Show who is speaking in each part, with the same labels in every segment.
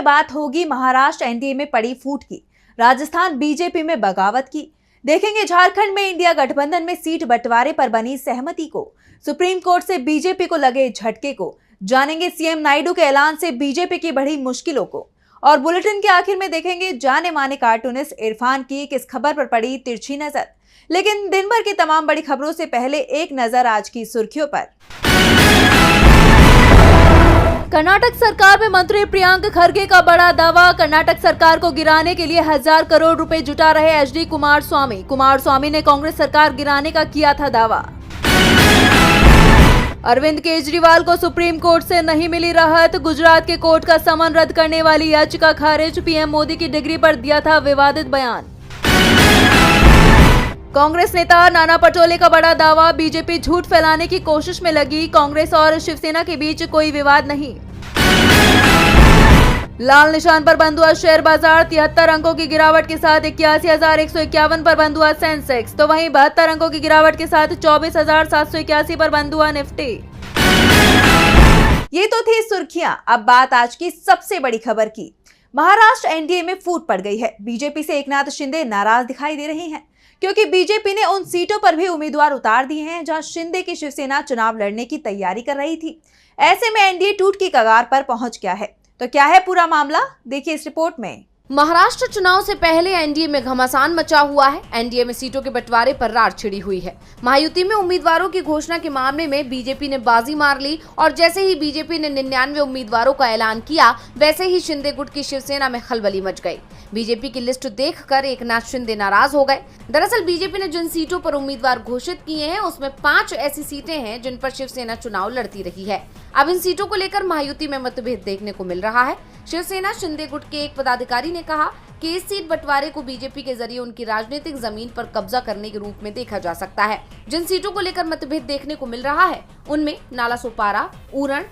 Speaker 1: में बात होगी महाराष्ट्र एनडीए में पड़ी फूट की, राजस्थान बीजेपी में बगावत की। देखेंगे झारखंड में इंडिया गठबंधन में सीट बंटवारे पर बनी सहमति को, सुप्रीम कोर्ट से बीजेपी को लगे झटके को, जानेंगे सीएम नायडू के ऐलान से बीजेपी की बढ़ी मुश्किलों को, और बुलेटिन के आखिर में देखेंगे जाने माने कार्टूनिस्ट इरफान की किस खबर पर पड़ी तिरछी नजर। लेकिन दिन भर की तमाम बड़ी खबरों से पहले एक नजर आज की सुर्खियों पर। कर्नाटक सरकार में मंत्री प्रियंक खरगे का बड़ा दावा। कर्नाटक सरकार को गिराने के लिए 1000 करोड़ रुपए जुटा रहे एचडी कुमारस्वामी ने कांग्रेस सरकार गिराने का किया था दावा। अरविंद केजरीवाल को सुप्रीम कोर्ट से नहीं मिली राहत। गुजरात के कोर्ट का समन रद्द करने वाली याचिका खारिज। पीएम मोदी की डिग्री पर दिया था विवादित बयान। कांग्रेस नेता नाना पटोले का बड़ा दावा। बीजेपी झूठ फैलाने की कोशिश में लगी। कांग्रेस और शिवसेना के बीच कोई विवाद नहीं। लाल निशान पर बंद हुआ शेयर बाजार। 73 अंकों की गिरावट के साथ 81,151 पर बंद हुआ सेंसेक्स, तो वहीं 72 अंकों की गिरावट के साथ 24,781 पर बंद हुआ निफ्टी। ये तो थी सुर्खियां। अब बात आज की सबसे बड़ी खबर की। महाराष्ट्र एनडीए में फूट पड़ गई है। बीजेपी से एकनाथ शिंदे नाराज दिखाई दे रहे हैं, क्योंकि बीजेपी ने उन सीटों पर भी उम्मीदवार उतार दिए हैं जहां शिंदे की शिवसेना चुनाव लड़ने की तैयारी कर रही थी। ऐसे में एनडीए टूट की कगार पर पहुंच गया है। तो क्या है पूरा मामला, देखिए इस रिपोर्ट में।
Speaker 2: महाराष्ट्र चुनाव से पहले एनडीए में घमासान मचा हुआ है। एनडीए में सीटों के बंटवारे पर रार छिड़ी हुई है। महायुति में उम्मीदवारों की घोषणा के मामले में बीजेपी ने बाजी मार ली, और जैसे ही बीजेपी ने 99 उम्मीदवारों का ऐलान किया, वैसे ही शिंदे गुट की शिवसेना में खलबली मच गई। बीजेपी की लिस्ट देखकर एकनाथ शिंदे नाराज हो गए। दरअसल बीजेपी ने जिन सीटों पर उम्मीदवार घोषित किए हैं, उसमें 5 ऐसी सीटें हैं जिन पर शिवसेना चुनाव लड़ती रही है। अब इन सीटों को लेकर महायुति में मतभेद देखने को मिल रहा है। शिवसेना शिंदे गुट के एक पदाधिकारी ने कहा कि इस सीट बंटवारे को बीजेपी के जरिए उनकी राजनीतिक जमीन पर कब्जा करने के रूप में देखा जा सकता है। जिन सीटों को लेकर मतभेद देखने को मिल रहा है, उनमें नालासोपारा, उरण,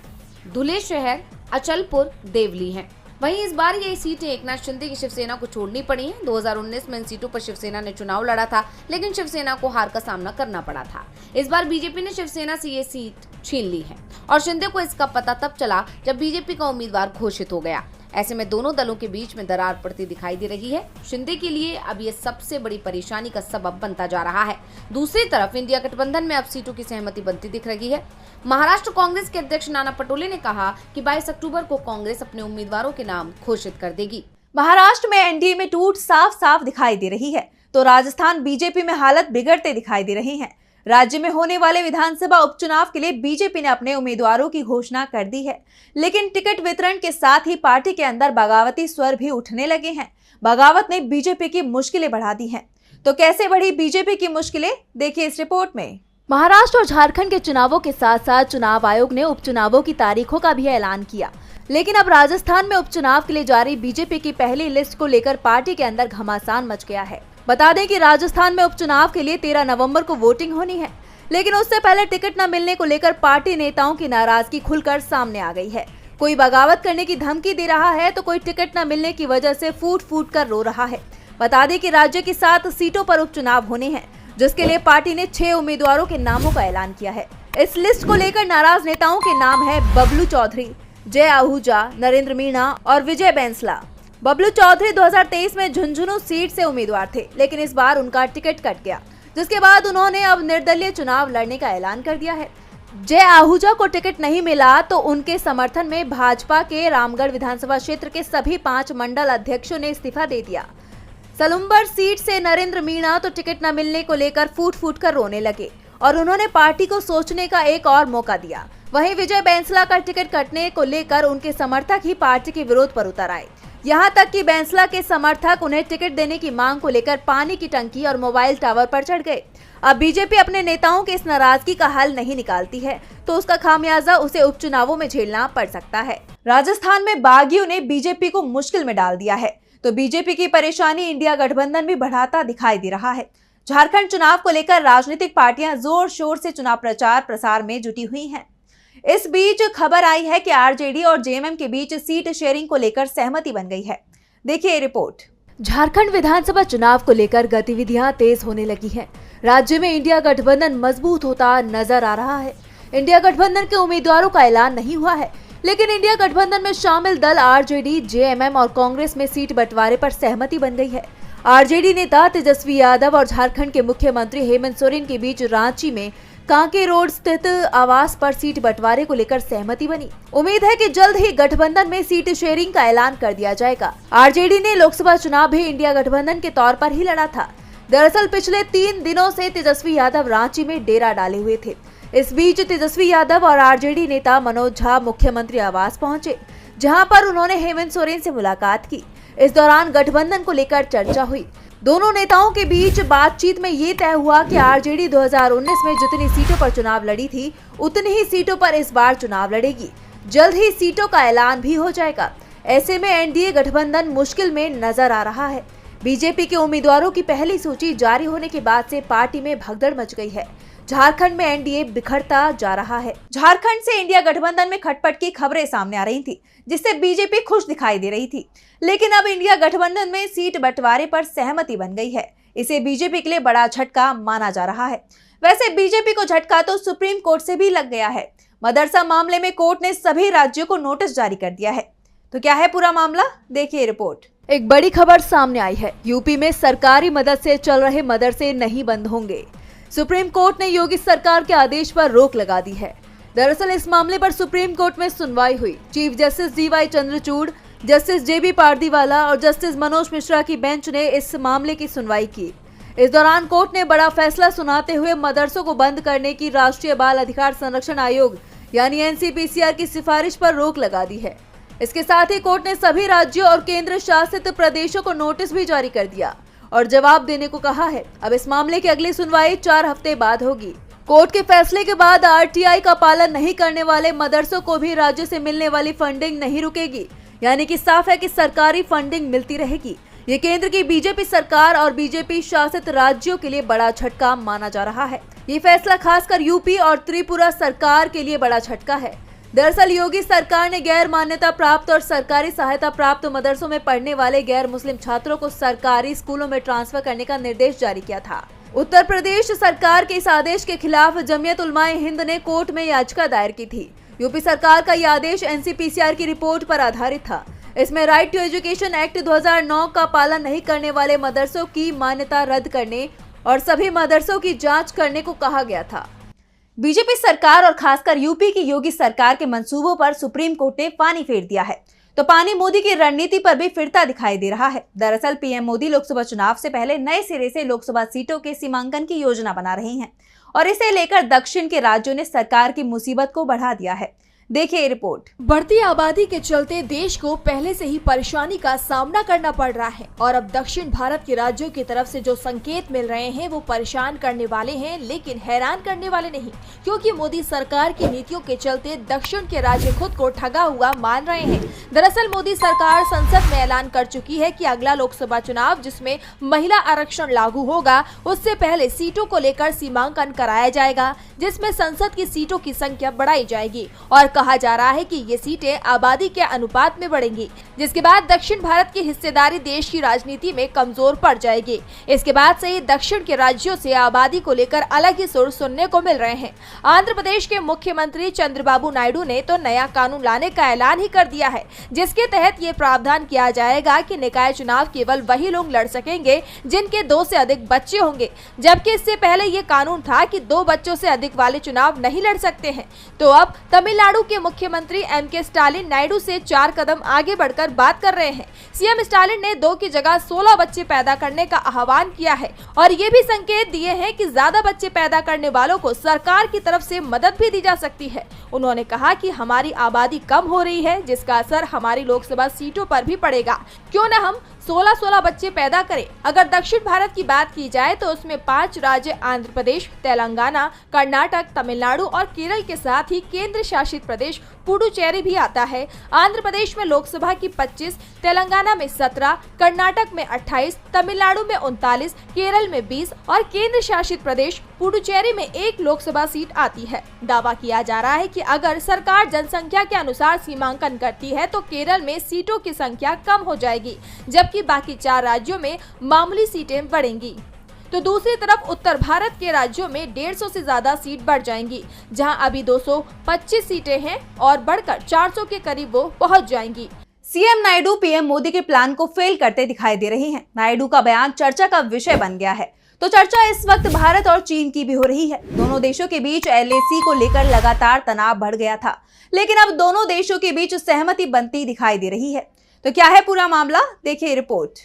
Speaker 2: धुले शहर, अचलपुर, देवली हैं। वहीं इस बार ये सीटें एकनाथ शिंदे की शिवसेना को छोड़नी पड़ी हैं। 2019 में इन सीटों पर शिवसेना ने चुनाव लड़ा था, लेकिन शिवसेना को हार का सामना करना पड़ा था। इस बार बीजेपी ने शिवसेना से ये सीट छीन ली है, और शिंदे को इसका पता तब चला जब बीजेपी का उम्मीदवार घोषित हो गया। ऐसे में दोनों दलों के बीच में दरार पड़ती दिखाई दे रही है। शिंदे के लिए अब ये सबसे बड़ी परेशानी का सबब बनता जा रहा है। दूसरी तरफ इंडिया गठबंधन में अब सीटों की सहमति बनती दिख रही है। महाराष्ट्र कांग्रेस के अध्यक्ष नाना पटोले ने कहा कि 22 अक्टूबर को कांग्रेस अपने उम्मीदवारों के नाम घोषित कर देगी।
Speaker 1: महाराष्ट्र में एनडीए में टूट साफ साफ दिखाई दे रही है, तो राजस्थान बीजेपी में हालत बिगड़ते दिखाई दे रही है। राज्य में होने वाले विधानसभा उपचुनाव के लिए बीजेपी ने अपने उम्मीदवारों की घोषणा कर दी है, लेकिन टिकट वितरण के साथ ही पार्टी के अंदर बगावती स्वर भी उठने लगे हैं। बगावत ने बीजेपी की मुश्किलें बढ़ा दी हैं। तो कैसे बढ़ी बीजेपी की मुश्किलें, देखिए इस रिपोर्ट में।
Speaker 3: महाराष्ट्र और झारखंड के चुनावों के साथ साथ चुनाव आयोग ने उपचुनावों की तारीखों का भी ऐलान किया, लेकिन अब राजस्थान में उपचुनाव के लिए जारी बीजेपी की पहली लिस्ट को लेकर पार्टी के अंदर घमासान मच गया है। बता दें कि राजस्थान में उपचुनाव के लिए 13 नवंबर को वोटिंग होनी है, लेकिन उससे पहले टिकट न मिलने को लेकर पार्टी नेताओं की नाराजगी खुलकर सामने आ गई है। कोई बगावत करने की धमकी दे रहा है, तो कोई टिकट न मिलने की वजह से फूट फूट कर रो रहा है। बता दें कि राज्य की 7 सीटों पर उपचुनाव होने हैं, जिसके लिए पार्टी ने 6 उम्मीदवारों के नामों का ऐलान किया है। इस लिस्ट को लेकर नाराज नेताओं के नाम है बबलू चौधरी, जय आहूजा, नरेंद्र मीणा और विजय बैंसला। बबलू चौधरी 2023 में झुंझुनू सीट से उम्मीदवार थे, लेकिन इस बार उनका टिकट कट गया, जिसके बाद उन्होंने अब निर्दलीय चुनाव लड़ने का ऐलान कर दिया है। जय आहूजा को टिकट नहीं मिला, तो उनके समर्थन में भाजपा के रामगढ़ विधानसभा क्षेत्र के सभी 5 मंडल अध्यक्षों ने इस्तीफा दे दिया। सलुम्बर सीट से नरेंद्र मीणा तो टिकट न मिलने को लेकर फूट फूट कर रोने लगे, और उन्होंने पार्टी को सोचने का एक और मौका दिया। वहीं विजय बैंसला का टिकट कटने को लेकर उनके समर्थक ही पार्टी के विरोध पर उतर आए। यहां तक कि बैंसला के समर्थक उन्हें टिकट देने की मांग को लेकर पानी की टंकी और मोबाइल टावर पर चढ़ गए। अब बीजेपी अपने नेताओं के इस नाराजगी का हल नहीं निकालती है, तो उसका खामियाजा उसे उपचुनावों में झेलना पड़ सकता है।
Speaker 1: राजस्थान में बागियों ने बीजेपी को मुश्किल में डाल दिया है, तो बीजेपी की परेशानी इंडिया गठबंधन भी बढ़ाता दिखाई दे रहा है। झारखंड चुनाव को लेकर राजनीतिक पार्टियां जोर शोर से चुनाव प्रचार प्रसार में जुटी हुई हैं। इस बीच खबर आई है कि आरजेडी और जेएमएम के बीच सीट शेयरिंग को लेकर सहमति बन गई है। देखिए रिपोर्ट।
Speaker 3: झारखंड विधानसभा चुनाव को लेकर गतिविधियां तेज होने लगी हैं। राज्य में इंडिया गठबंधन मजबूत होता नजर आ रहा है। इंडिया गठबंधन के उम्मीदवारों का ऐलान नहीं हुआ है। लेकिन इंडिया गठबंधन में शामिल दल आरजेडी, जेएमएम और कांग्रेस में सीट बंटवारे पर सहमति बन गई है। आरजेडी नेता तेजस्वी यादव और झारखंड के मुख्यमंत्री हेमंत सोरेन के बीच रांची में कांके रोड स्थित आवास पर सीट बंटवारे को लेकर सहमति बनी। उम्मीद है कि जल्द ही गठबंधन में सीट शेयरिंग का ऐलान कर दिया जाएगा। आरजेडी ने लोकसभा चुनाव भी इंडिया गठबंधन के तौर पर ही लड़ा था। दरअसल पिछले 3 दिनों से तेजस्वी यादव रांची में डेरा डाले हुए थे। इस बीच तेजस्वी यादव और आरजेडी नेता मनोज झा मुख्यमंत्री आवास पहुंचे, जहां पर उन्होंने हेमंत सोरेन से मुलाकात की। इस दौरान गठबंधन को लेकर चर्चा हुई। दोनों नेताओं के बीच बातचीत में ये तय हुआ कि आरजेडी 2019 में जितनी सीटों पर चुनाव लड़ी थी, उतनी ही सीटों पर इस बार चुनाव लड़ेगी। जल्द ही सीटों का ऐलान भी हो जाएगा। ऐसे में एनडीए गठबंधन मुश्किल में नजर आ रहा है। बीजेपी के उम्मीदवारों की पहली सूची जारी होने के बाद से पार्टी में भगदड़ मच गई है। झारखंड में एनडीए बिखरता जा रहा है।
Speaker 1: झारखंड से इंडिया गठबंधन में खटपट की खबरें सामने आ रही थी, जिससे बीजेपी खुश दिखाई दे रही थी। लेकिन अब इंडिया गठबंधन में सीट बंटवारे पर सहमति बन गई है। इसे बीजेपी के लिए बड़ा झटका माना जा रहा है। वैसे बीजेपी को झटका तो सुप्रीम कोर्ट से भी लग गया है। मदरसा मामले में कोर्ट ने सभी राज्यों को नोटिस जारी कर दिया है। तो क्या है पूरा मामला, देखिए रिपोर्ट।
Speaker 3: एक बड़ी खबर सामने आई है। यूपी में सरकारी मदद से चल रहे मदरसे नहीं बंद होंगे। सुप्रीम कोर्ट ने योगी सरकार के आदेश पर रोक लगा दी है। दरअसल इस मामले पर सुप्रीम कोर्ट में सुनवाई हुई। Chief justice DY Chandrachud, justice JB Pardiwala और जस्टिस मनोज मिश्रा की बेंच ने इस मामले की सुनवाई की। इस दौरान कोर्ट ने बड़ा फैसला सुनाते हुए मदरसों को बंद करने की राष्ट्रीय बाल अधिकार संरक्षण आयोग यानी एनसीपीसीआर की सिफारिश पर रोक लगा दी है। इसके साथ ही कोर्ट ने सभी राज्यों और केंद्र शासित प्रदेशों को नोटिस भी जारी कर दिया और जवाब देने को कहा है। अब इस मामले की अगली सुनवाई 4 हफ्ते बाद होगी। कोर्ट के फैसले के बाद आरटीआई का पालन नहीं करने वाले मदरसों को भी राज्य से मिलने वाली फंडिंग नहीं रुकेगी, यानी कि साफ है कि सरकारी फंडिंग मिलती रहेगी। ये केंद्र की बीजेपी सरकार और बीजेपी शासित राज्यों के लिए बड़ा झटका माना जा रहा है। ये फैसला खासकर यूपी और त्रिपुरा सरकार के लिए बड़ा झटका है। दरअसल योगी सरकार ने गैर मान्यता प्राप्त और सरकारी सहायता प्राप्त मदरसों में पढ़ने वाले गैर मुस्लिम छात्रों को सरकारी स्कूलों में ट्रांसफर करने का निर्देश जारी किया था। उत्तर प्रदेश सरकार के इस आदेश के खिलाफ जमीयत उलमाए हिंद ने कोर्ट में याचिका दायर की थी। यूपी सरकार का यह आदेश एनसीपीसीआर की रिपोर्ट पर आधारित था। इसमें राइट टू एजुकेशन एक्ट 2009 का पालन नहीं करने वाले मदरसों की मान्यता रद्द करने और सभी मदरसों की जांच करने को कहा गया था।
Speaker 1: बीजेपी सरकार और खासकर यूपी की योगी सरकार के मंसूबों पर सुप्रीम कोर्ट ने पानी फेर दिया है, तो पानी मोदी की रणनीति पर भी फिरता दिखाई दे रहा है। दरअसल पीएम मोदी लोकसभा चुनाव से पहले नए सिरे से लोकसभा सीटों के सीमांकन की योजना बना रहे हैं और इसे लेकर दक्षिण के राज्यों ने सरकार की मुसीबत को बढ़ा दिया है। देखिए रिपोर्ट।
Speaker 4: बढ़ती आबादी के चलते देश को पहले से ही परेशानी का सामना करना पड़ रहा है और अब दक्षिण भारत के राज्यों की तरफ से जो संकेत मिल रहे हैं वो परेशान करने वाले हैं, लेकिन हैरान करने वाले नहीं, क्योंकि मोदी सरकार की नीतियों के चलते दक्षिण के राज्य खुद को ठगा हुआ मान रहे हैं। दरअसल मोदी सरकार संसद में ऐलान कर चुकी है कि अगला लोकसभा चुनाव जिसमें महिला आरक्षण लागू होगा, उससे पहले सीटों को लेकर सीमांकन कराया जाएगा, जिसमें संसद की सीटों की संख्या बढ़ाई जाएगी और कहा जा रहा है कि ये सीटें आबादी के अनुपात में बढ़ेंगी, जिसके बाद दक्षिण भारत की हिस्सेदारी देश की राजनीति में कमजोर पड़ जाएगी। इसके बाद से ही दक्षिण के राज्यों से आबादी को लेकर अलग ही सुर सुनने को मिल रहे हैं। आंध्र प्रदेश के मुख्यमंत्री चंद्रबाबू नायडू ने तो नया कानून लाने का ऐलान ही कर दिया है, जिसके तहत ये प्रावधान किया जाएगा कि निकाय चुनाव केवल वही लोग लड़ सकेंगे जिनके 2 से अधिक बच्चे होंगे, जबकि इससे पहले ये कानून था कि 2 बच्चों से अधिक वाले चुनाव नहीं लड़ सकते हैं। तो अब तमिलनाडु के मुख्यमंत्री एमके स्टालिन नायडू से 4 कदम आगे बढ़कर बात कर रहे हैं। सीएम स्टालिन ने 2 की जगह 16 बच्चे पैदा करने का आह्वान किया है और ये भी संकेत दिए हैं कि ज्यादा बच्चे पैदा करने वालों को सरकार की तरफ से मदद भी दी जा सकती है। उन्होंने कहा कि हमारी आबादी कम हो रही है, जिसका असर हमारी लोकसभा सीटों पर भी पड़ेगा। क्यों न हम 16 बच्चे पैदा करें। अगर दक्षिण भारत की बात की जाए तो उसमें 5 राज्य आंध्र प्रदेश, तेलंगाना, कर्नाटक, तमिलनाडु और केरल के साथ ही केंद्र शासित प्रदेश पुडुचेरी भी आता है। आंध्र प्रदेश में लोकसभा की 25, तेलंगाना में 17, कर्नाटक में 28, तमिलनाडु में 39, केरल में 20 और केंद्र शासित प्रदेश पुडुचेरी में 1 लोकसभा सीट आती है। दावा किया जा रहा है कि अगर सरकार जनसंख्या के अनुसार सीमांकन करती है तो केरल में सीटों की संख्या कम हो जाएगी, जबकि बाकी 4 राज्यों में मामूली सीटें बढ़ेंगी। तो दूसरी तरफ उत्तर भारत के राज्यों में 150 से ज्यादा सीट बढ़ जाएंगी, जहां अभी 225 सीटें हैं और बढ़कर 400 के करीब वो पहुंच जाएंगी।
Speaker 1: सीएम नायडू पीएम मोदी के प्लान को फेल करते दिखाई दे रहे हैं। नायडू का बयान चर्चा का विषय बन गया है। तो चर्चा इस वक्त भारत और चीन की भी हो रही है। दोनों देशों के बीच LAC को लेकर लगातार तनाव बढ़ गया था, लेकिन अब दोनों देशों के बीच सहमति बनती दिखाई दे रही है। तो क्या है पूरा मामला, देखिए रिपोर्ट।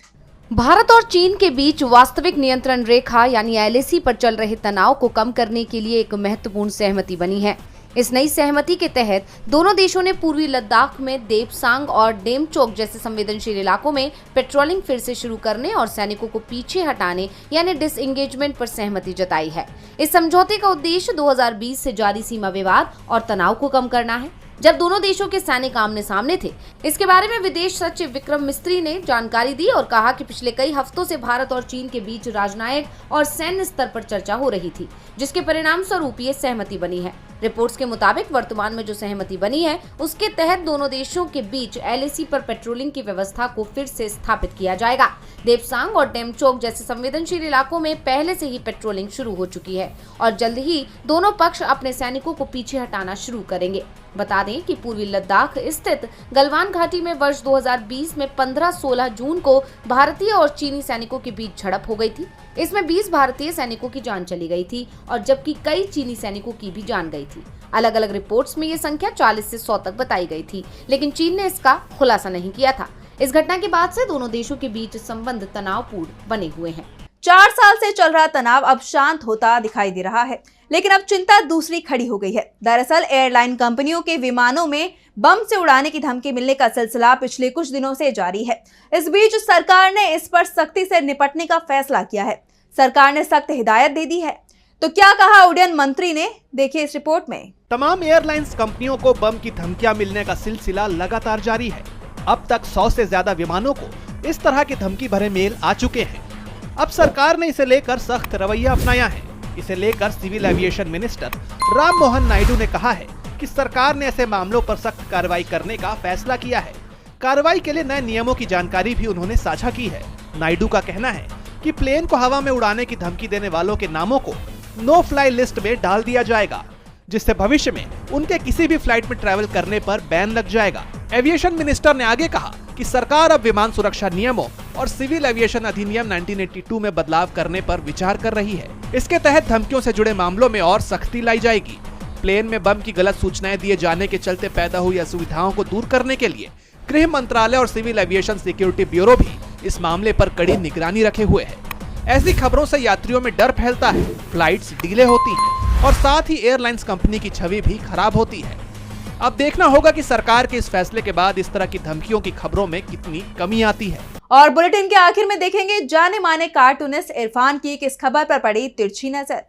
Speaker 2: भारत और चीन के बीच वास्तविक नियंत्रण रेखा यानी LAC पर चल रहे तनाव को कम करने के लिए एक महत्वपूर्ण सहमति बनी है। इस नई सहमति के तहत दोनों देशों ने पूर्वी लद्दाख में देपसांग और डेमचोक जैसे संवेदनशील इलाकों में पेट्रोलिंग फिर से शुरू करने और सैनिकों को पीछे हटाने यानी डिसएंगेजमेंट पर सहमति जताई है। इस समझौते का उद्देश्य 2020 से जारी सीमा विवाद और तनाव को कम करना है, जब दोनों देशों के सैनिक आमने सामने थे। इसके बारे में विदेश सचिव विक्रम मिस्त्री ने जानकारी दी और कहा कि पिछले कई हफ्तों से भारत और चीन के बीच राजनयिक और सैन्य स्तर पर चर्चा हो रही थी, जिसके परिणाम स्वरूप ये सहमति बनी है। रिपोर्ट्स के मुताबिक वर्तमान में जो सहमति बनी है उसके तहत दोनों देशों के बीच LAC पर पेट्रोलिंग की व्यवस्था को फिर से स्थापित किया जाएगा। देपसांग और डेमचोक जैसे संवेदनशील इलाकों में पहले से ही पेट्रोलिंग शुरू हो चुकी है और जल्द ही दोनों पक्ष अपने सैनिकों को पीछे हटाना शुरू करेंगे। बता दें कि पूर्वी लद्दाख स्थित गलवान घाटी में वर्ष 2020 में 15-16 जून को भारतीय और चीनी सैनिकों के बीच झड़प हो गई थी। इसमें 20 भारतीय सैनिकों की जान चली गई थी और जबकि कई चीनी सैनिकों की भी जान गई थी। अलग अलग रिपोर्ट्स में ये संख्या 40 से 100 तक बताई गई थी, लेकिन चीन ने इसका खुलासा नहीं किया था। इस घटना के बाद से दोनों देशों के बीच संबंध तनावपूर्ण बने हुए हैं।
Speaker 1: 4 साल से चल रहा तनाव अब शांत होता दिखाई दे रहा है, लेकिन अब चिंता दूसरी खड़ी हो गई है। दरअसल एयरलाइन कंपनियों के विमानों में बम से उड़ाने की धमकी मिलने का सिलसिला पिछले कुछ दिनों से जारी है। इस बीच सरकार ने इस पर सख्ती से निपटने का फैसला किया है। सरकार ने सख्त हिदायत दे दी है। तो क्या कहा उड्डयन मंत्री ने, देखिए इस रिपोर्ट में।
Speaker 5: तमाम एयरलाइंस कंपनियों को बम की धमकियां मिलने का सिलसिला लगातार जारी है। अब तक 100 से ज्यादा विमानों को इस तरह की धमकी भरे मेल आ चुके हैं। अब सरकार ने इसे लेकर सख्त रवैया अपनाया है। इसे लेकर civil aviation minister Ram Mohan Naidu ने कहा है कि सरकार ने ऐसे मामलों पर सख्त कार्रवाई करने का फैसला किया है। कार्रवाई के लिए नए नियमों की जानकारी भी उन्होंने साझा की है। नायडू का कहना है कि प्लेन को हवा में उड़ाने की धमकी देने वालों के नामों को नो फ्लाई लिस्ट में डाल दिया जाएगा, जिससे भविष्य में उनके किसी भी फ्लाइट में ट्रैवल करने पर बैन लग जाएगा। एविएशन मिनिस्टर ने आगे कहा कि सरकार अब विमान सुरक्षा नियमों और सिविल एविएशन अधिनियम 1982 में बदलाव करने पर विचार कर रही है। इसके तहत धमकियों से जुड़े मामलों में और सख्ती लाई जाएगी। प्लेन में बम की गलत सूचनाएं दिए जाने के चलते पैदा हुई असुविधाओं को दूर करने के लिए गृह मंत्रालय और सिविल एविएशन सिक्योरिटी ब्यूरो भी इस मामले पर कड़ी निगरानी रखे हुए है। ऐसी खबरों से यात्रियों में डर फैलता है, फ्लाइट्स डिले होती हैं और साथ ही एयरलाइंस कंपनी की छवि भी खराब होती है। अब देखना होगा कि सरकार के इस फैसले के बाद इस तरह की धमकियों की खबरों में कितनी कमी आती है।
Speaker 1: और बुलेटिन के आखिर में देखेंगे जाने माने कार्टूनिस्ट इरफान की किस खबर पर पड़ी तिरछी नजर।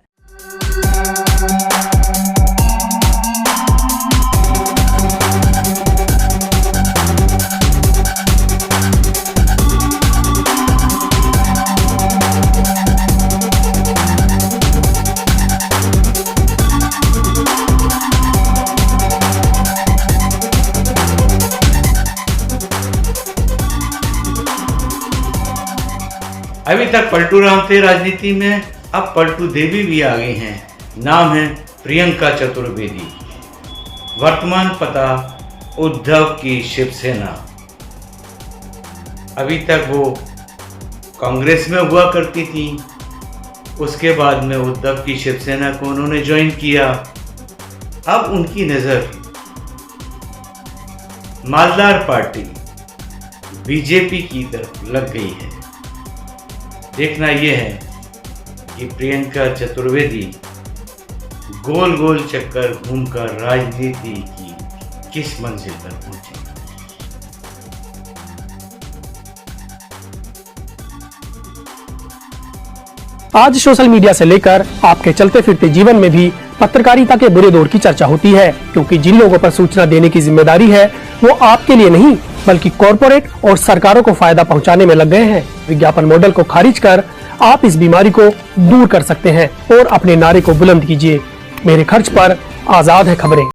Speaker 6: अभी तक पलटू राम थे राजनीति में, अब पलटू देवी भी आ गई हैं। नाम है प्रियंका चतुर्वेदी। वर्तमान पता उद्धव की शिवसेना। अभी तक वो कांग्रेस में हुआ करती थी, उसके बाद में उद्धव की शिवसेना को उन्होंने ज्वाइन किया। अब उनकी नज़र मालदार पार्टी बीजेपी की तरफ लग गई है। देखना यह है कि प्रियंका चतुर्वेदी गोल गोल चक्कर घूमकर राजनीति की किस मंजिल पर पहुंचे।
Speaker 7: आज सोशल मीडिया से लेकर आपके चलते फिरते जीवन में भी पत्रकारिता के बुरे दौर की चर्चा होती है, क्योंकि जिन लोगों पर सूचना देने की जिम्मेदारी है वो आपके लिए नहीं बल्कि कॉरपोरेट और सरकारों को फायदा पहुंचाने में लग गए हैं। विज्ञापन मॉडल को खारिज कर आप इस बीमारी को दूर कर सकते हैं और अपने नारे को बुलंद कीजिए। मेरे खर्च पर आजाद है खबरें।